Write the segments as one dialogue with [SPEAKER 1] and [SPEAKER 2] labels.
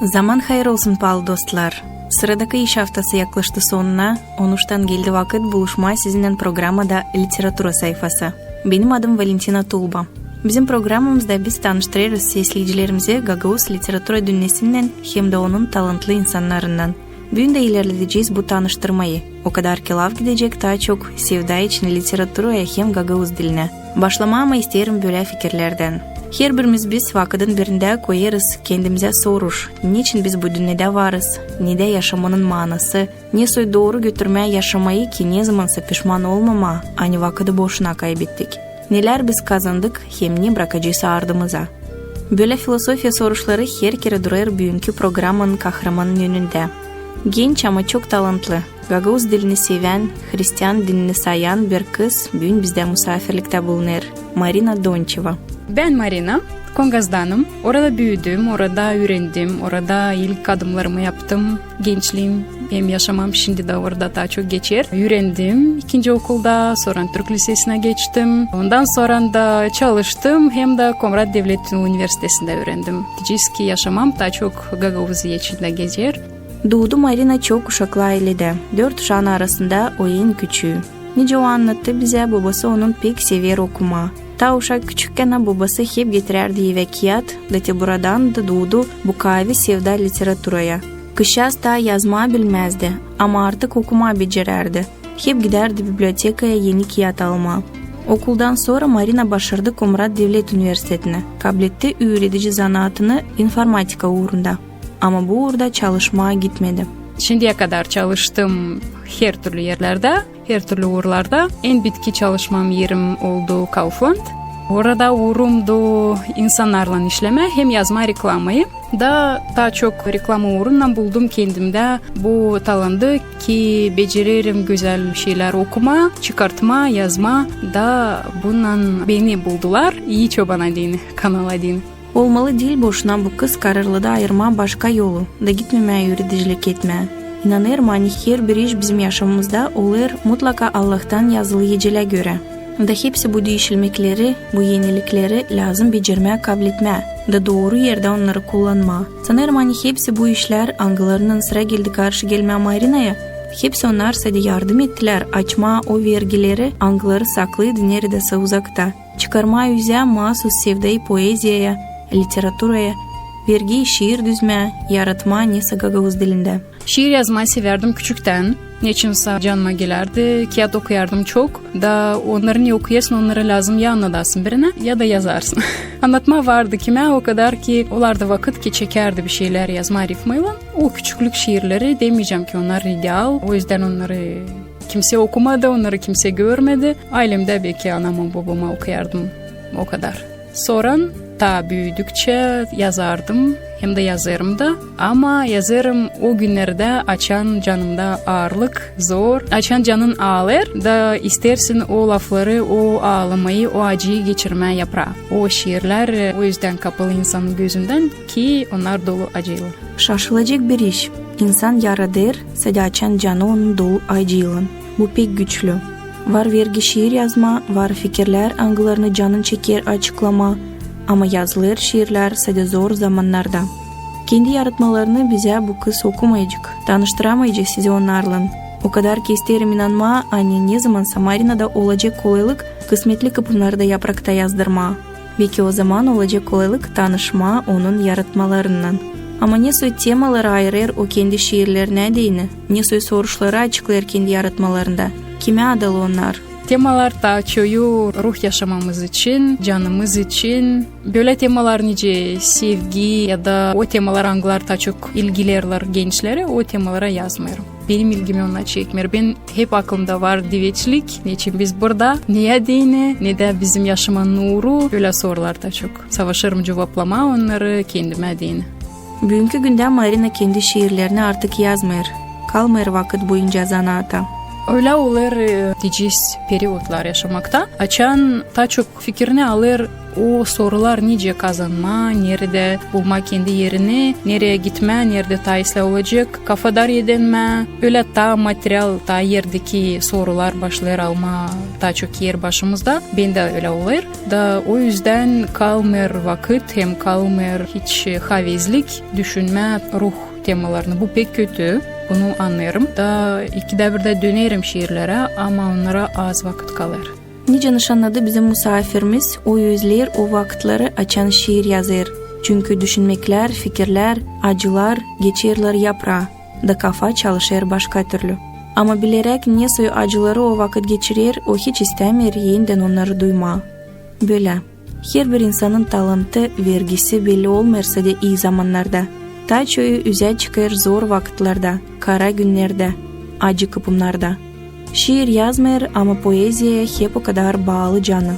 [SPEAKER 1] Zaman hayır olsun pahalı dostlar. Sıradaki iş haftası yaklaştı sonuna. 13'ten geldi vakit buluşmaya sizinle programada Literatura sayfası. Benim adım Valentina Tulba. Bizim programımızda biz tanıştırırız seyircilerimizi Gagauz literatura dünyasından hem de onun talantlı insanlarından. Bugün de ilerleteceğiz bu tanıştırmayı. O kadar ki laf gidecek daha çok sevda için literaturaya hem Gagauz diline. Başlamamı isterim böyle fikirlerden. Her birimiz biz vakitin birinde koyarız kendimize soruş. Niçin biz bu dünyada varız? Nede yaşamanın manası? Nesoy doğru götürmeye yaşamayı ki ne zamansa pişman olmama, aynı vakiti boşuna kaybettik. Neler biz kazandık hem ne bırakacağız ardımıza? Böyle filosofiya soruşları her kere durar bugünkü programın kahramanın yönünde. Genç ama çok talantlı, Gagauz dilini seven, Hristiyan dinini sayan bir kız bugün bizde misafirlikte bulunur. Marina Doncheva.
[SPEAKER 2] Ben Marina, Kongaz'danım. Orada büyüdüm, orada öğrendim, orada ilk adımlarımı yaptım. Gençliğim, benim yaşamam şimdi de orada daha çok geçer. Öğrendim ikinci okulda, sonra Türk Lisesi'ne geçtim. Ondan sonra da çalıştım, hem de Komrat Devlet Üniversitesi'nde öğrendim. Diyeceğiz ki yaşamam daha çok Gagavuz içinde geçer.
[SPEAKER 1] Doğdu Marina çok uşaklı ailede. 4 uşağın arasında o en küçüğü. Nice o anlattı bize, babası onun pek sever okuma. Ta uşak küçükken babası hep getirirdi eve kağıt, da buradan da doğdu bu kavi sevda literaturaya. Kışas da yazma bilmezdi ama artık okuma becerirdi. Hep giderdi bibliotekaya yeni kağıt alma. Okuldan sonra Marina başardı Komrat Devlet Üniversitesi'ne. Kabul etti öğretici zanaatını informatika uğrunda. Ama bu uğurda çalışmaya gitmedi.
[SPEAKER 2] Şimdiye kadar çalıştım her türlü yerlerde, her türlü uğurlarda. En bitki çalışmam yerim oldu Kaufland. Orada uğrumdu insanlarla işleme, hem yazma reklamayı. Daha çok reklam uğrundan buldum kendimde bu talandı ki beceririm güzel şeyler okuma, çıkartma, yazma. Da bundan beni buldular. İyi Çoban adını, kanal adını.
[SPEAKER 1] Olmalı değil boşuna bu kız kararlı da ayırma başka yolu da gitmemeye yürüticilik etmeye. İnanırım hani her bir iş bizim yaşamımızda olur mutlaka Allah'tan yazılıyıcıya göre. Da hepsi bu değişilmekleri, bu yenilikleri lazım becermeye kabul etmeye. Da doğru yerde onları kullanma. Sanırım hani hepsi bu işler angılarının sıra geldi karşı gelmeye Marina'ya. Hepsi onlar sadece yardım ettiler açma o vergileri angıları saklıydı neredeyse uzakta. Çıkarma yüze mahsus sevdayı poeziyaya, literaturaya, vergi şiir düzme, yaratma neyse Gagavuz dilinde.
[SPEAKER 2] Şiir yazmayı severdim küçükten. Neçinse canıma gelirdi, kağıt okuyardım çok. Da onları ne okuyasın, onlara lazım ya anladasın birine ya da yazarsın. Anlatma vardı kime o kadar ki olarda vakit ki çekerdi bir şeyler yazma ritmiyle. O küçüklük şiirleri demeyeceğim ki onlar ideal. O yüzden onları kimse okumadı, onları kimse görmedi. Ailemde belki anamı babama okuyardım o kadar. Sonra daha büyüdükçe yazardım, hem de yazarım da. Ama yazarım o günlerde açan canımda ağırlık, zor. Açan canın ağlar da istersin o lafları, o ağlamayı, o acıyı geçirmeye yaprağı. O şiirler o yüzden kapalı insanın gözünden ki onlar dolu acıyla.
[SPEAKER 1] Şaşılacak bir iş. İnsan yaradır, sadece açan canı onun dolu acıyla. Bu pek güçlü. Var vergi şiir yazma, var fikirler angılarını canın çeker açıklama. Ama yazılır şiirler sadece zor zamanlarda. Kendi yaratmalarını bize bu kız okumayacak, tanıştıramayacak sizi onlarla. O kadar ki isterim inanma, anne ne zamansa Marina'da olacak kolaylık, kısmetli kapınları da yaprakta yazdırma. Belki o zaman olacak kolaylık tanışma onun yaratmalarından. Ama ne soy temaları ayırır o kendi şiirlerine değini, ne soy soruşları açıklar kendi yaratmalarında. Kime adalı onlar?
[SPEAKER 2] Temalar da açıyor ruh yaşamamız için, canımız için. Böyle temalar nice sevgi ya da o temalar angılar da çok ilgilerler gençlere, o temalara yazmıyorum. Benim ilgimi ona çekmiyor. Ben hep aklımda var divetçilik. Niçin biz burada? Niye dini? Ne de bizim yaşamanın uğru? Böyle sorular da çok. Savaşırım cevaplama onları kendime dini.
[SPEAKER 1] Bugünkü günde Marina kendi şiirlerini artık yazmıyor. Kalmıyor vakit boyunca zanaata.
[SPEAKER 2] Öyle olur diyeceğiz periyotlar yaşamakta. Açan daha çok fikrini alır o sorular nice kazanma, nerede bulma kendi yerini, nereye gitme, nerede taisle olacak, kafadar edinme, öyle ta materyal, ta yerdeki sorular başlar alma, ta çok yer başımızda. Ben de öyle olur. Da o yüzden kalmır vakit, hem kalmır hiç havizlik, düşünme, ruh temalarını. Bu pek kötü. Bunu anlarım. Da ikide bir de dönerim şiirlere ama onlara az vakit kalır.
[SPEAKER 1] Nice nişanladı bizim misafirimiz o yüzler o vakitleri açan şiir yazır. Çünkü düşünmekler, fikirler, acılar geçirler yaprağa da kafa çalışır başka türlü. Ama bilerek ne suyu acıları o vakit geçirir, o hiç istemir yeniden onları duyma. Böyle. Her bir insanın talantı, vergisi belli olmasa da iyi zamanlarda. Ta çoğu üze çıkar zor vakitlerde, kara günlerde, acı kıpımlarda. Şiir yazmır ama poeziye hep o kadar bağlı canı.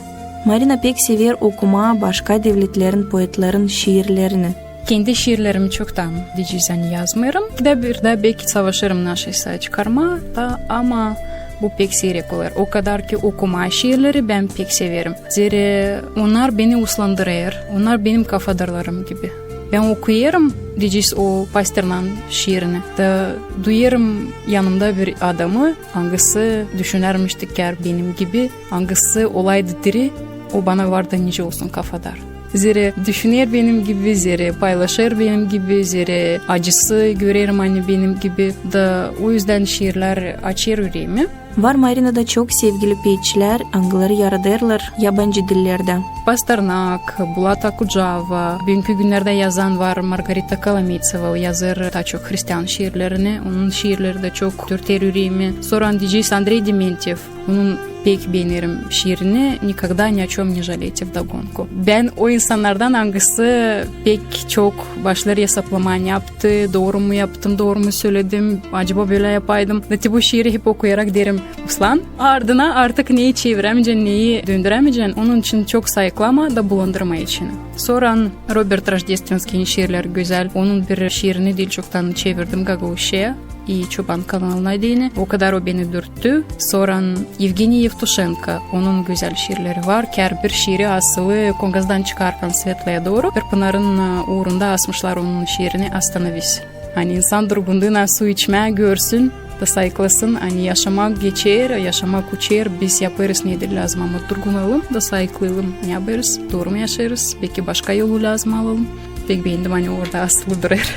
[SPEAKER 1] Marina pek sever okuma başka devletlerin poetlerin şiirlerini.
[SPEAKER 2] Kendi şiirlerimi çoktan dicizden yazmıyorum. Bir de belki savaşırım naşıysa çıkarma da ama bu pek seyrek olur. O kadar ki okuma şiirleri ben pek severim. Zira onlar beni uslandırır. Onlar benim kafadarlarım gibi. Ben okuyarım diyeceğiz o Pasternak'ın şiirini. Da duyarım yanımda bir adamı, hangisi düşünermiştik yer benim gibi, hangisi olaydı diri, o bana vardı nice olsun kafadar. Zira düşünür benim gibi, zira paylaşır benim gibi, zira acısı görerim hani benim gibi. Da o yüzden şiirler açır yüreğimi.
[SPEAKER 1] Var Marina'da çok sevgili peyçiler, angıları yaradırlar yabancı dillerde.
[SPEAKER 2] Pasternak, Bulat Akujava, bugünkü günlerde yazan var Margarita Kalamitseva, yazır daha çok Hristiyan şiirlerini. Onun şiirleri de çok dürter yüreğimi. Sonra diyeceğiz Andrei Dementyev, onun pek beğenirim şiirini. Никогда ни о чем не жалейте вдогонку. Ben o insanlardan hangisi pek çok başları hesaplama yaptı, doğru mu yaptım, doğru mu söyledim, acaba böyle yapaydım. Bu şiiri hep okuyarak derim, Uslan, ardına artık neyi çeviremeyeceksin, neyi döndüremeyeceksin, onun için çok sayıklama da bulandırma için. Sonra Robert Rождественский'nin şiirler güzel. Onun bir şiirini dil çoktan çevirdim Gagauşe'ye. İyi Çoban kanalına değini. O kadar o beni dürttü. Sonra Evgeniy Yevtushenko. Onun güzel şiirleri var. Her bir şiiri asılı Kongaz'dan çıkarken Svetla'ya doğru. Bir pınarın uğrunda asmışlar onun şiirini Astanovись. Hani insan durgunluğuna su içmeye görsün da sayıklasın. Hani yaşamak geçer, yaşamak uçer. Biz yaparız nedir lazım ama durgun olalım da sayıklayalım. Ne yaparız? Doğru mu yaşarız? Belki başka yolu lazım alalım. Pek beğendim hani orada asılı durur.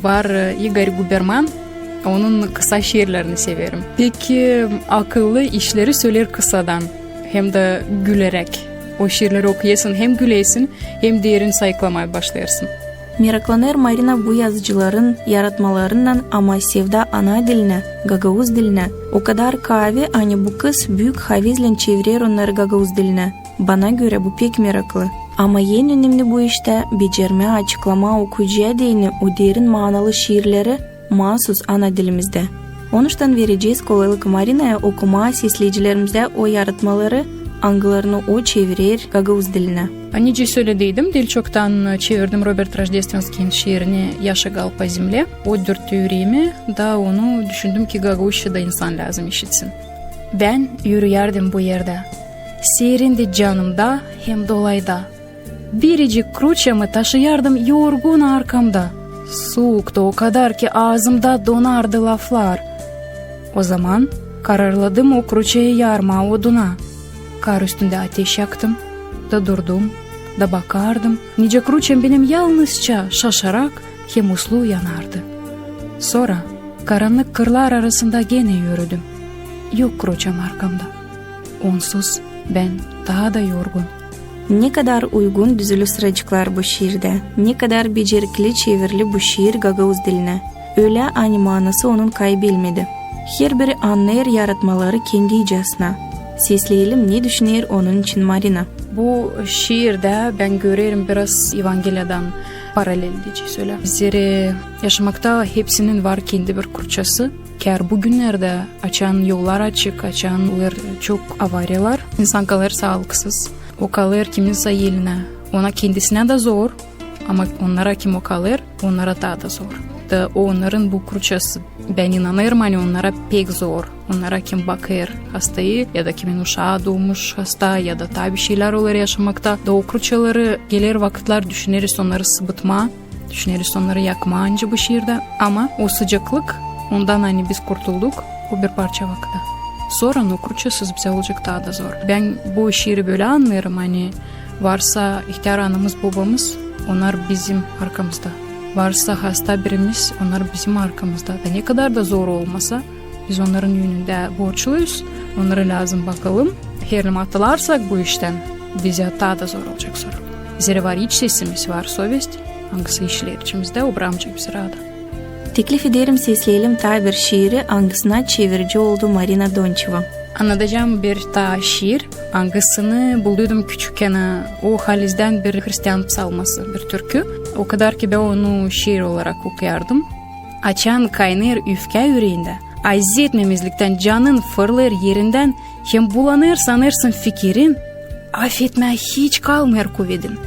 [SPEAKER 2] Var Igor Guberman. Onun kısa şiirlerini severim. Peki akıllı işleri söyler kısadan. Hem de gülerek. O şiirleri okuyasın, hem gülesin hem diğerini sayıklamaya başlarsın.
[SPEAKER 1] Meraklanır Marina bu yazıcıların yaratmalarından ama sevda ana diline, Gagavuz diline. O kadar kahve hani bu kız büyük havizle çevirir onları Gagavuz diline. Bana göre bu pek meraklı. Ama en önemli bu işte becerme, açıklama, okuyucuya değini o derin manalı şiirleri mahsus ana dilimizde. Onuştan vereceğiz kolaylık Marina'ya okuma sesleyicilerimizde o yaratmaları, angılarını o çevirir Gagavuz diline.
[SPEAKER 2] Anice söylediydim, dil çoktan çevirdim Robert Rождественский'nin şiirini Yaşagal по земле. O dürttü yüreğimi, da onu düşündüm ki Gagavuz'da insan lazım işitsin. Ben yürüyerdim bu yerde. Seyrindi canımda hem dolayda. Biricik kruçamı taşıyardım yorgun arkamda. Soğuktu o kadar ki ağzımda donardı laflar. O zaman kararladım o kruçayı yarma oduna. Kar üstünde ateş yaktım, da durdum, da bakardım. Nice kruçam benim yalnızca şaşarak hem uslu yanardı. Sonra karanlık kırlar arasında gene yürüdüm. Yok kruçam arkamda. Onsuz ben daha da yorgun.
[SPEAKER 1] Ne kadar uygun düzülü sıracıklar bu şiirde. Ne kadar becerikli çevirili bu şiir Gagavuz diline. Öyle aynı manası onun kaybedilmedi. Her biri anlayır yaratmaları kendi icasına. Sesleyelim ne düşünür onun için Marina.
[SPEAKER 2] Bu şiirde ben görüyorum biraz Evangeliyadan paralel diye söyle. Zira yaşamakta hepsinin var kendi bir kurçası. Ker bugünlerde açan yollar açık, açanlar çok avariyalar. İnsan kalır sağlıksız. O kalır kiminse eline. Ona kendisine de zor ama onlara kim o kalır, onlara daha da zor. Da onların bu kurçası. Ben inanırım hani onlara pek zor. Onlara kim bakır hastayı ya da kimin uşağı doğmuş hasta ya da tabi şeyler olur yaşamakta. Da okruçaları gelir vakitler düşüneriz onları sıvıtma, düşüneriz onları yakma anca bu şiirde. Ama o sıcaklık ondan hani biz kurtulduk o bir parça vakitte. Sonra okruçasız bize olacak daha da zor. Ben bu şiiri böyle anlıyorum hani varsa ihtiyar anamız babamız onlar bizim arkamızda. Varsa hasta birimiz onlar bizim arkamızda. Da ne kadar da zor olmasa biz onların yönünde borçluyuz. Onlara lazım bakalım. Herim atılarsak bu işten bize daha da zor olacak sonra. Zira var iç sesimiz var совесть. Hangisi işler içimizde o bırakmayacak bizi rahat.
[SPEAKER 1] Teklif ederim sesleyelim ta bir şiiri hangisine çevirici oldu Marina Donçeva.
[SPEAKER 2] Anlatacağım bir ta şiir. Hangisini bulduydum küçükken o Haliz'den bir Hristiyan psalması bir türkü. O kadar ki ben onu şiir olarak okuyardım. Açan kaynır üfke yüreğinde. Aziz etmemizlikten canın fırlar yerinden. Hem bulanır sanırsın fikirin. Affetme hiç kalmıyor kuvvedin.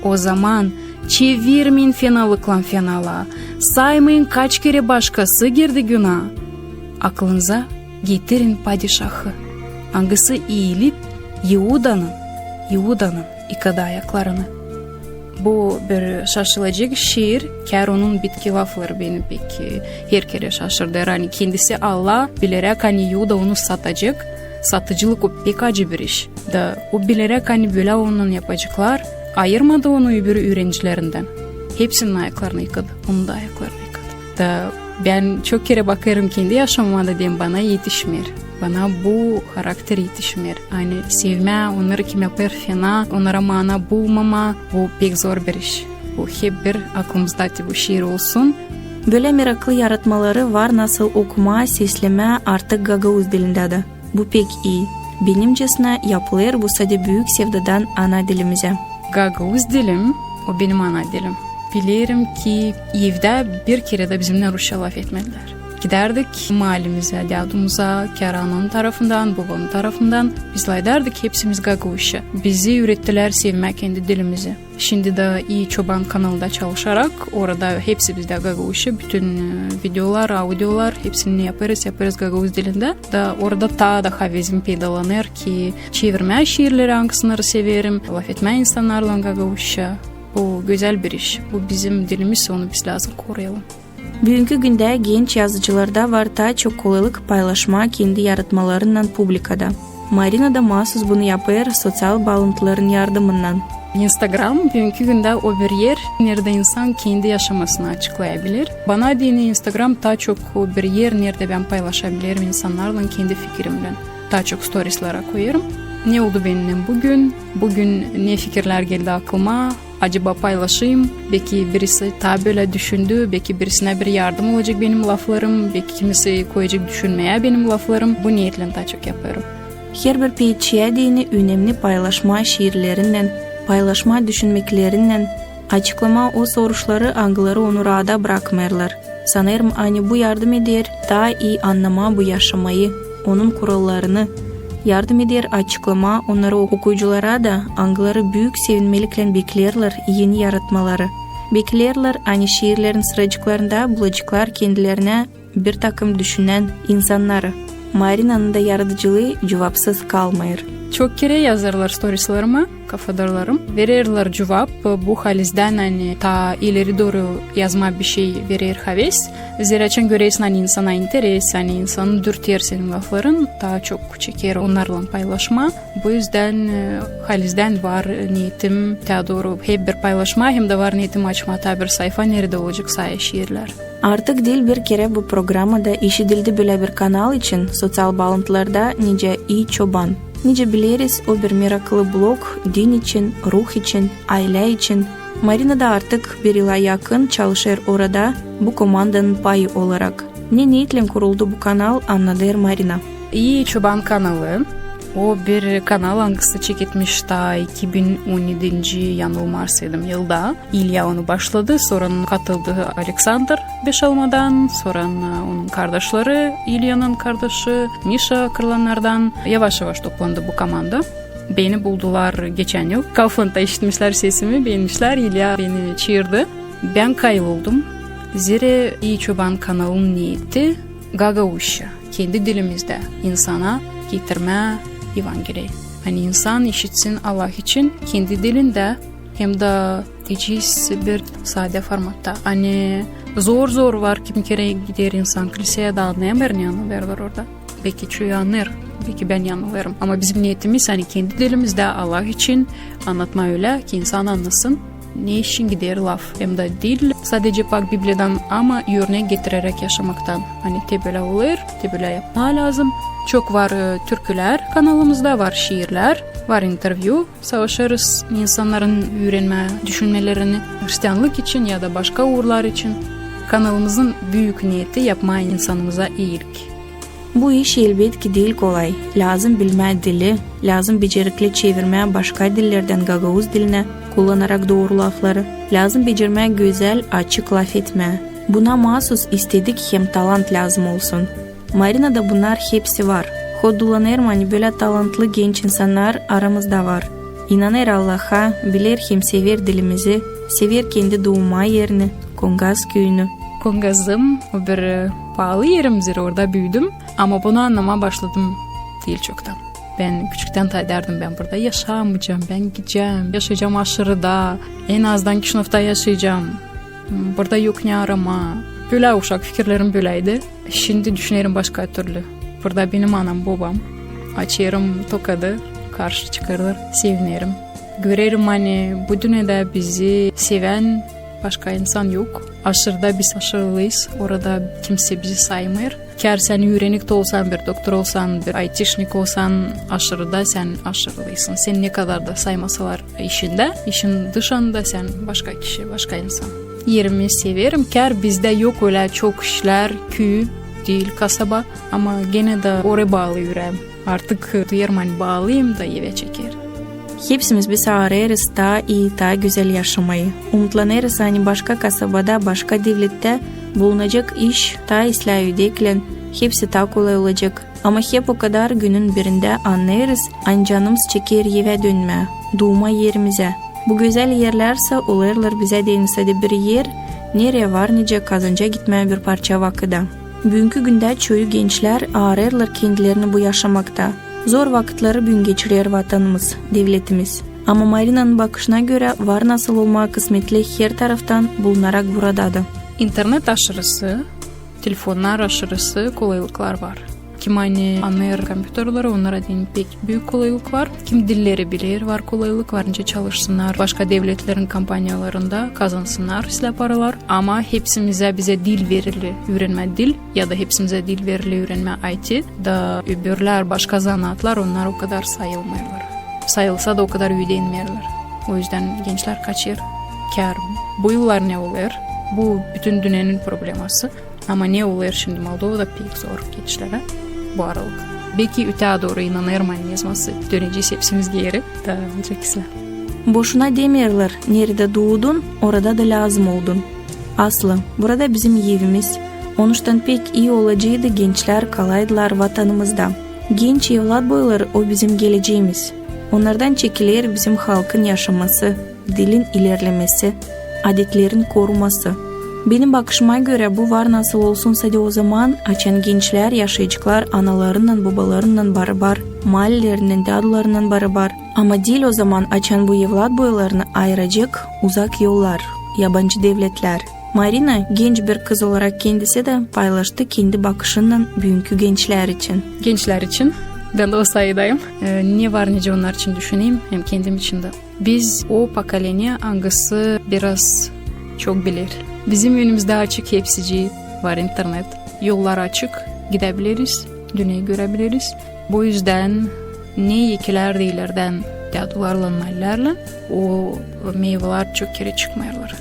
[SPEAKER 2] O zaman çevirmeyin fenalıklan fenala. Saymayın kaç kere başkası girdi günah. Aklınıza getirin padişahı. Hangisi eğilip Yahuda'nın ikada ayaklarını. Bu bir şaşılacak şiir. Ker onun bitki lafları beni pek her kere şaşırdı. Yani kendisi Allah bilerek hani Yahuda onu satacak. Satıcılık o pek acı bir iş. Da o bilerek hani böyle onun yapacaklar. Ayırmadı onu öbür öğrencilerinden. Hepsinin ayaklarını yıkadı. Onun da ayaklarını yıkadı. Da ben çok kere bakarım kendi yaşamıma da diyeyim bana yetişmiyor. Bana bu karakter yetişmiyor. Yani sevme, onları kim yapar fena, onlara mana bulmama bu pek zor bir iş. Bu hep bir aklımızdaki bu şiir olsun.
[SPEAKER 1] Böyle meraklı yaratmaları var nasıl okuma, sesleme artık Gagavuz dilinde de. Bu pek iyi. Benimcesine yapılır bu sadece büyük sevdadan ana dilimize.
[SPEAKER 2] Gagavuz dilim, o benim ana dilim. Bilirim ki evde bir kere de bizimle Rusça laf etmediler. Giderdik mahallemize, dadumuza, Keran'ın tarafından, babamın tarafından. Biz ederdik hepsimiz Gagavuzca. Bizi öğrettiler sevmek kendi dilimizi. Şimdi de İyi Çoban kanalında çalışarak orada hepsi bizde Gagavuzca. Bütün videolar, audiolar hepsini yaparız Gagavuz dilinde. Da orada daha da havezim peydalanır ki çevirme şiirleri hangisini severim. Laf etme insanlarla Gagavuzca. Bu güzel bir iş. Bu bizim dilimiz, onu biz lazım koruyalım.
[SPEAKER 1] Bugünkü günde genç yazıcılarda var daha çok kolaylık paylaşma kendi yaratmalarından publikada. Marina da mahsus bunu yapar sosyal bağlantıların yardımından.
[SPEAKER 2] Instagram bugünkü günde o bir yer nerede insan kendi yaşamasını açıklayabilir. Bana dini Instagram daha çok o bir yer nerede ben paylaşabilirim insanlarla kendi fikrimle. Daha çok storieslara koyarım. Ne oldu benimle bugün? Bugün ne fikirler geldi aklıma? Acaba paylaşayım? Belki birisi ta böyle düşündü. Belki birisine bir yardım olacak benim laflarım. Belki kimisi koyacak düşünmeye benim laflarım. Bu niyetle daha çok yaparım.
[SPEAKER 1] Her bir peyçiye dini önemli paylaşma şiirlerinden, paylaşma düşünmeklerinden, açıklama o soruşları algıları onu rahat bırakmıyorlar. Sanırım hani bu yardım eder, daha iyi anlama bu yaşamayı, onun kurallarını, yardım eder açıklama onları okuyuculara da algıları büyük sevinmelikle beklerler yeni yaratmaları. Beklerler hani şiirlerin sıracıklarında bulacaklar kendilerine bir takım düşünen insanları. Marina'nın da yaratıcılığı cevapsız kalmıyor.
[SPEAKER 2] Çok kere yazarlar storieslarıma, kafadarlarım. Verirler cevap. Bu halizden hani ta ileri doğru yazma bir şey verir haves. Zira göreysin hani insana interes, hani insanı dürtüyor senin lafların. Daha çok çeker onlarla paylaşma. Bu yüzden halizden var niyetim daha doğru hep bir paylaşma hem de var niyetim açma ta bir sayfa nerede olacak sayı şiirler.
[SPEAKER 1] Artık dil bir kere bu programda işitildi böyle bir kanal için sosyal bağlantılarda nice iyi çoban. Nice biliriz o bir meraklı blog din için, ruh için, aile için. Marina da artık bir yıla yakın çalışır orada bu komandanın payı olarak. Ne niyetle kuruldu bu kanal anladır Marina.
[SPEAKER 2] İyi Çoban kanalı. O bir kanal hangisi çekilmiş da 2017 yanılmazsam yılda. İlya onu başladı. Sonra katıldı Alexander Beşalma'dan. Sonra onun kardeşleri İlya'nın kardeşi Misha Kırlanlar'dan yavaş yavaş toplandı bu komanda. Beni buldular geçen yıl. Kaufland'da işitmişler sesimi, beğenmişler. İlya beni çağırdı. Ben kayboldum. Zira İyi Çoban kanalının niyeti Gagavuzca. kendi dilimizde insana getirme Evangeliyi. Hani insan işitsin Allah için kendi dilinde hem de teciz bir sade formatta. Hani zor var kim kere gider insan kiliseye de anlayamıyor ne anlıyorlar orada. Belki çoğu anlar, belki ben yanılırım. Ama bizim niyetimiz hani kendi dilimizde Allah için anlatma öyle ki insan anlasın. Ne için gider laf? Hem de dil sadece pak Biblia'dan ama örnek getirerek yaşamaktan. Hani böyle olur, böyle yapma lazım. Çok var türküler kanalımızda, var şiirler, var interview. Savaşırız insanların öğrenme düşünmelerini Hristiyanlık için ya da başka uğurlar için. Kanalımızın büyük niyeti yapma insanımıza iyilik.
[SPEAKER 1] Bu iş elbet ki değil kolay. Lazım bilme dili, lazım becerikli çevirme başka dillerden Gagavuz diline kullanarak doğru lafları, lazım becerme güzel açık laf etme. Buna mahsus istedik hem talant lazım olsun. Marina'da bunlar hepsi var. Hoddulanır mani böyle talantlı genç insanlar aramızda var. İnanır Allah'a, bilir hem sever dilimizi, sever kendi doğma yerini, Kongaz köyünü.
[SPEAKER 2] Kongaz'ım o bir pahalı yerimizdir, orada büyüdüm ama bunu anlamaya başladım değil çoktan. Ben küçükten derdim ben burada yaşamayacağım, ben gideceğim, yaşayacağım aşırıda, en azdan sınıfta yaşayacağım, burada yok ne arama. Böyle uşak fikirlerim böyleydi. Şimdi düşünelim başka türlü. Burada benim anam babam, açarım tokadı, karşı çıkarır, sevinirim. Görerim hani bu dünyada bizi seven başka insan yok. Aşırıda biz aşırılıyız. Orada kimse bizi saymıyor. Kâr sen öğrenik de olsan, bir doktor olsan, bir aytişnik olsan aşırıda sen aşırılıysın. Sen ne kadar da saymasalar işinde, işin dışında sen başka kişi, başka insan. Yerimi severim. Kâr bizde yok öyle çok işler, köy değil, kasaba. Ama gene de oraya bağlı yüreğim. Artık duyarım hani bağlıyım da eve çeker.
[SPEAKER 1] Hepsimiz biz ararız daha iyi, daha güzel yaşamayı. Umutlanırız hani başka kasabada, başka devlette bulunacak iş, daha İslamiyet'le hepsi daha kolay olacak. Ama hep o kadar günün birinde anlayırız, hani canımız çeker eve dönme, doğma yerimize. Bu güzel yerlerse olurlar bize denilse de bir yer, nereye var nice kazanca gitmeye bir parça vakıda. Bugünkü günde çoğu gençler ararlar kendilerini bu yaşamakta. Zor vakitleri gün geçirir vatanımız, devletimiz. Ama Marina'nın bakışına göre var nasıl olma kısmetli her taraftan bulunarak buradadır.
[SPEAKER 2] İnternet aşırısı, telefonlar aşırısı kolaylıklar var. Kim aynı anlayır kompüterleri, onlara değil pek büyük kolaylık var. Kim dilleri bilir, var kolaylık var. Nice çalışsınlar, başka devletlerin kampanyalarında kazansınlar silah paralar. Ama hepsimize bize dil verili, öğrenme dil ya da hepsimize dil verili öğrenme IT da öbürler başka zanaatlar onlar o kadar sayılmıyorlar. Sayılsa da o kadar ödenmiyorlar. O yüzden gençler kaçır. Kâr bu yıllar ne olur? Bu bütün dünyanın probleması. Ama ne olur şimdi Moldova'da pek zor gençlere bu aralık. Belki öteye doğru inanır manizması döneceğiz hepsimiz geri da olacak isler.
[SPEAKER 1] Boşuna demiyorlar, nerede doğdun orada da lazım oldun. Aslı, burada bizim evimiz. Onuştan pek iyi olacaktı gençler kalaydılar vatanımızda. Genç evlat boylar o bizim geleceğimiz. Onlardan çekilir bizim halkın yaşaması, dilin ilerlemesi, adetlerin koruması. Benim bakışıma göre bu var nasıl olsunsa da o zaman açan gençler, yaşayıcılar analarından, babalarından barabar, mahallelerinden, dadılarından barabar. Ama değil o zaman açan bu evlat boylarını ayıracak uzak yollar, yabancı devletler. Marina genç bir kız olarak kendisi de paylaştı kendi bakışından bugünkü gençler için.
[SPEAKER 2] Gençler için ben de o sayıdayım. Ne var nice onlar için düşüneyim hem kendim için de. Biz o pokolenya hangisi biraz çok bilir. Bizim önümüzde açık hepsici var internet. Yollar açık, gidebiliriz, dünyayı görebiliriz. Bu yüzden ne ikiler değillerden dadılarla mallarla o meyveler çok kere çıkmıyorlar.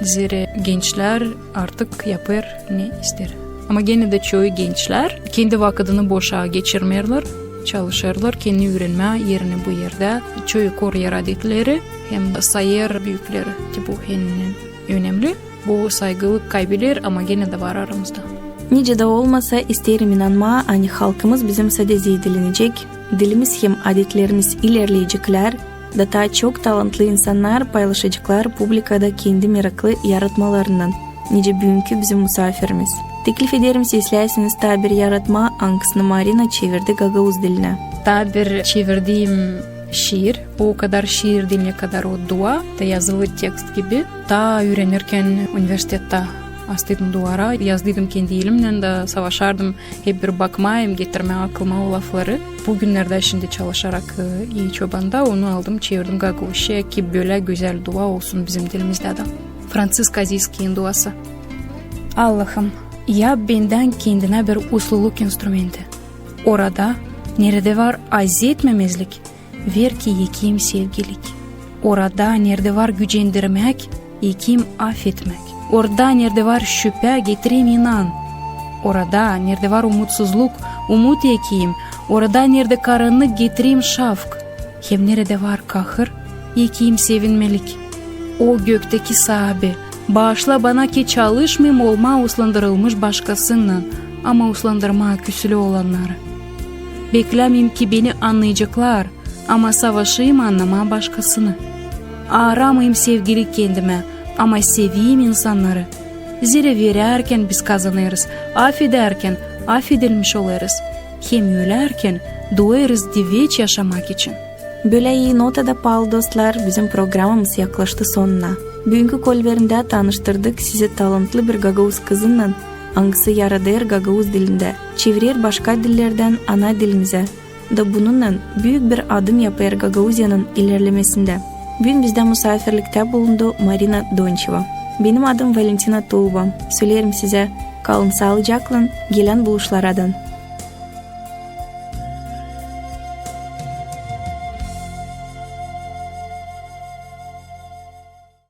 [SPEAKER 2] Zira gençler artık yapar ne ister. Ama gene de çoğu gençler kendi vakitini boşa geçirmiyorlar. Çalışırlar, kendi öğrenme yerini bu yerde. Çoğu koruyor adetleri hem de sayır büyükleri ki bu en önemli. Bu saygılık kaybeder ama gene de var aramızda.
[SPEAKER 1] Nice de olmasa isterim inanma hani halkımız bizim sadece dilinecek, dilimiz hem adetlerimiz ilerleyecekler, daha çok talantlı insanlar paylaşacaklar publikada kendi meraklı yaratmalarından. Nice bugünkü bizim misafirimiz. Teklif ederim sizlersiniz tabir yaratma ankısını Marina çevirdi Gagavuz diline.
[SPEAKER 2] Tabir çevirdiğim şiir, o kadar şiir diline kadar o dua da yazılı tekst gibi. Ta öğrenirken üniversitede astıydım duvara, yazdıydım kendi elimden de savaşardım. Hep bir bakmayım, getirme aklıma o lafları. Bugünlerde şimdi çalışarak iyi çobanda onu aldım, çevirdim Gagavuz'a ki böyle güzel dua olsun bizim dilimizde de. Fransız Kaziyski'nin duası. Allah'ım, yap benden kendine bir usluluk instrumenti. Orada nerede var azzetmemezlik, ver ki yekeyim sevgilik. Orada nerede var gücendirmek, yekeyim affetmek. Orada nerede var şüphe, getireyim inan. Orada nerede var umutsuzluk, umut yekeyim. Orada nerede karanlık, getireyim şafk. Hem nerede var kahır, yekeyim sevinmelik. O gökteki sahibi, bağışla bana ki çalışmayayım olma uslandırılmış başkasından, ama uslandırma küsülü olanları. Beklemeyeyim ki beni anlayacaklar, ama savaşayım anlama başkasını. Aramayayım sevgili kendime, ama seveyim insanları. Zira verirken biz kazanırız, affederken affedilmiş oluruz. Hem ölerken doğarız diveç yaşamak için.
[SPEAKER 1] Böyle iyi notada pahalı dostlar, bizim programımız yaklaştı sonuna. Bugünkü kolverinde tanıştırdık sizi talantlı bir Gagavuz kızının. Angısı yaradır Gagavuz dilinde, çevirir başka dillerden ana dilimize. Da bununla büyük bir adım yapar Gagavuzya'nın ilerlemesinde. Bugün bizde misafirlikte bulundu Marina Donçeva. Benim adım Valentina Tulba. Söylerim size, kalın sağlıcakla, gelen buluşlardan.